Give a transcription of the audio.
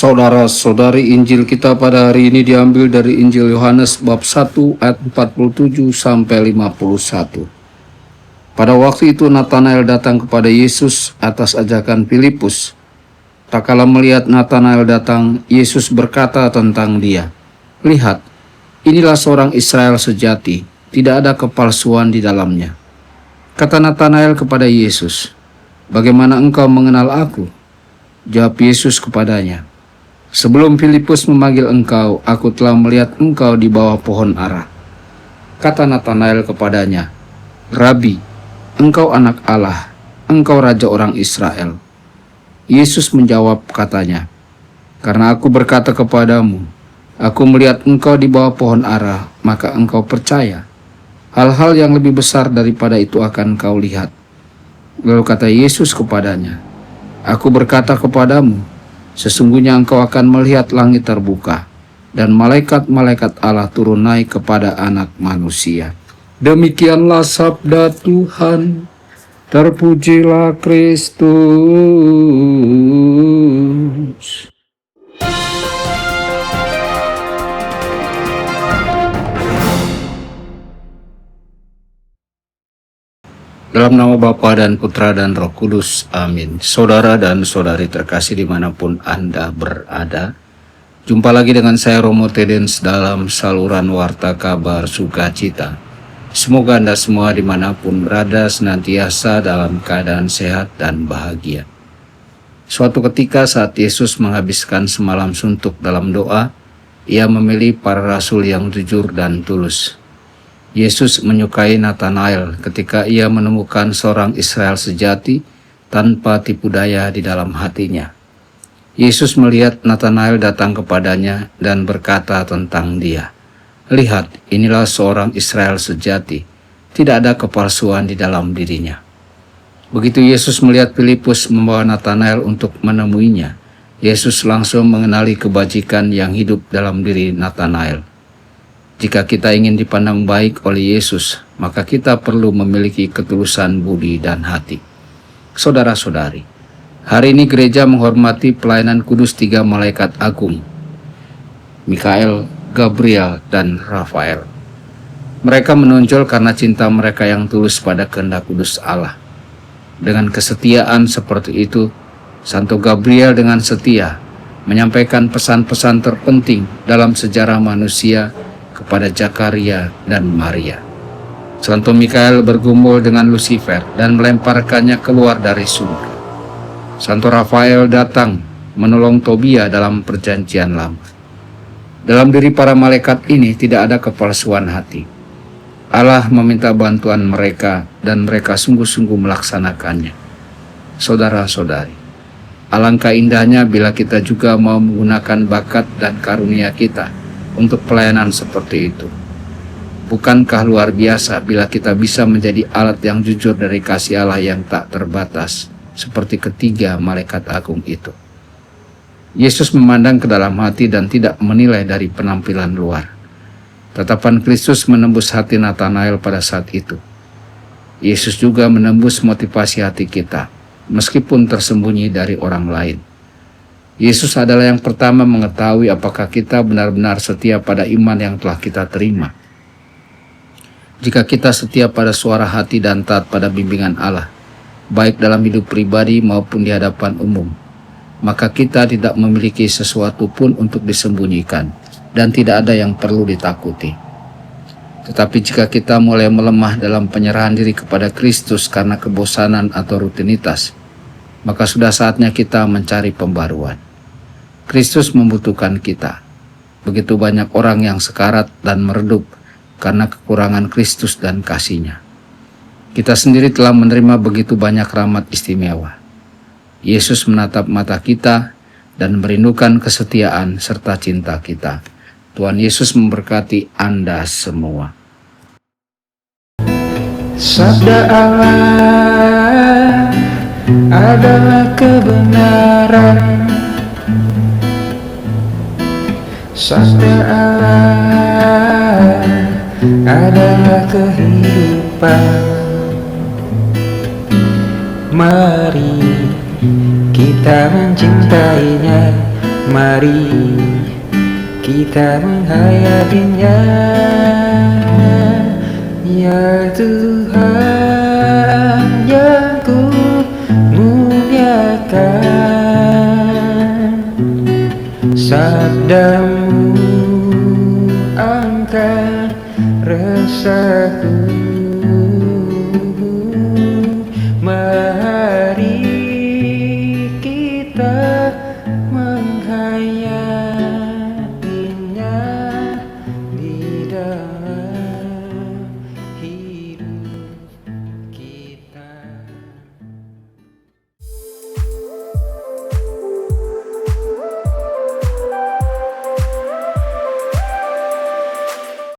Saudara-saudari, Injil kita pada hari ini diambil dari Injil Yohanes bab 1 ayat 47 sampai 51. Pada waktu itu Natanael datang kepada Yesus atas ajakan Filipus. Tak kala melihat Natanael datang, Yesus berkata tentang dia, "Lihat, inilah seorang Israel sejati, tidak ada kepalsuan di dalamnya." Kata Natanael kepada Yesus, "Bagaimana engkau mengenal aku?" Jawab Yesus kepadanya, "Sebelum Filipus memanggil engkau, aku telah melihat engkau di bawah pohon ara." Kata Natanael kepadanya, "Rabi, engkau anak Allah, engkau raja orang Israel." Yesus menjawab katanya, "Karena aku berkata kepadamu, aku melihat engkau di bawah pohon ara, maka engkau percaya. Hal-hal yang lebih besar daripada itu akan kau lihat." Lalu kata Yesus kepadanya, "Aku berkata kepadamu, sesungguhnya engkau akan melihat langit terbuka, dan malaikat-malaikat Allah turun naik kepada Anak Manusia." Demikianlah sabda Tuhan. Terpujilah Kristus. Dalam nama Bapa dan Putra dan Roh Kudus, amin. Saudara dan saudari terkasih dimanapun Anda berada, jumpa lagi dengan saya Romo Tedens dalam saluran Warta Kabar Sukacita. Semoga Anda semua dimanapun berada senantiasa dalam keadaan sehat dan bahagia. Suatu ketika saat Yesus menghabiskan semalam suntuk dalam doa, Ia memilih para rasul yang jujur dan tulus. Yesus menyukai Natanael ketika Ia menemukan seorang Israel sejati tanpa tipu daya di dalam hatinya. Yesus melihat Natanael datang kepadanya dan berkata tentang dia, "Lihat, inilah seorang Israel sejati, tidak ada kepalsuan di dalam dirinya." Begitu Yesus melihat Filipus membawa Natanael untuk menemuinya, Yesus langsung mengenali kebajikan yang hidup dalam diri Natanael. Jika kita ingin dipandang baik oleh Yesus, maka kita perlu memiliki ketulusan budi dan hati. Saudara-saudari, hari ini gereja menghormati pelayanan kudus 3 malaikat agung, Mikael, Gabriel, dan Rafael. Mereka menonjol karena cinta mereka yang tulus pada kehendak kudus Allah. Dengan kesetiaan seperti itu, Santo Gabriel dengan setia menyampaikan pesan-pesan terpenting dalam sejarah manusia kepada Zakaria dan Maria. Santo Mikael bergumul dengan Lucifer dan melemparkannya keluar dari sumur. Santo Rafael datang menolong Tobia dalam perjanjian lama. Dalam diri para malaikat ini tidak ada kepalsuan hati. Allah meminta bantuan mereka dan mereka sungguh-sungguh melaksanakannya. Saudara-saudari, alangkah indahnya bila kita juga mau menggunakan bakat dan karunia kita untuk pelayanan seperti itu. Bukankah luar biasa bila kita bisa menjadi alat yang jujur dari kasih Allah yang tak terbatas, seperti ketiga malaikat agung itu? Yesus memandang ke dalam hati dan tidak menilai dari penampilan luar. Tatapan Kristus menembus hati Natanael pada saat itu. Yesus juga menembus motivasi hati kita, meskipun tersembunyi dari orang lain. Yesus adalah yang pertama mengetahui apakah kita benar-benar setia pada iman yang telah kita terima. Jika kita setia pada suara hati dan taat pada bimbingan Allah, baik dalam hidup pribadi maupun di hadapan umum, maka kita tidak memiliki sesuatu pun untuk disembunyikan dan tidak ada yang perlu ditakuti. Tetapi jika kita mulai melemah dalam penyerahan diri kepada Kristus karena kebosanan atau rutinitas, maka sudah saatnya kita mencari pembaruan. Kristus membutuhkan kita. Begitu banyak orang yang sekarat dan meredup karena kekurangan Kristus dan kasih-Nya. Kita sendiri telah menerima begitu banyak rahmat istimewa. Yesus menatap mata kita dan merindukan kesetiaan serta cinta kita. Tuhan Yesus memberkati Anda semua. Sabda Allah adalah kebenaran. Sabda Allah adalah kehidupan. Mari kita mencintainya, Mari kita menghayatinya. Ya Tuhan yang ku muliakan, sabdamu angkat resahku.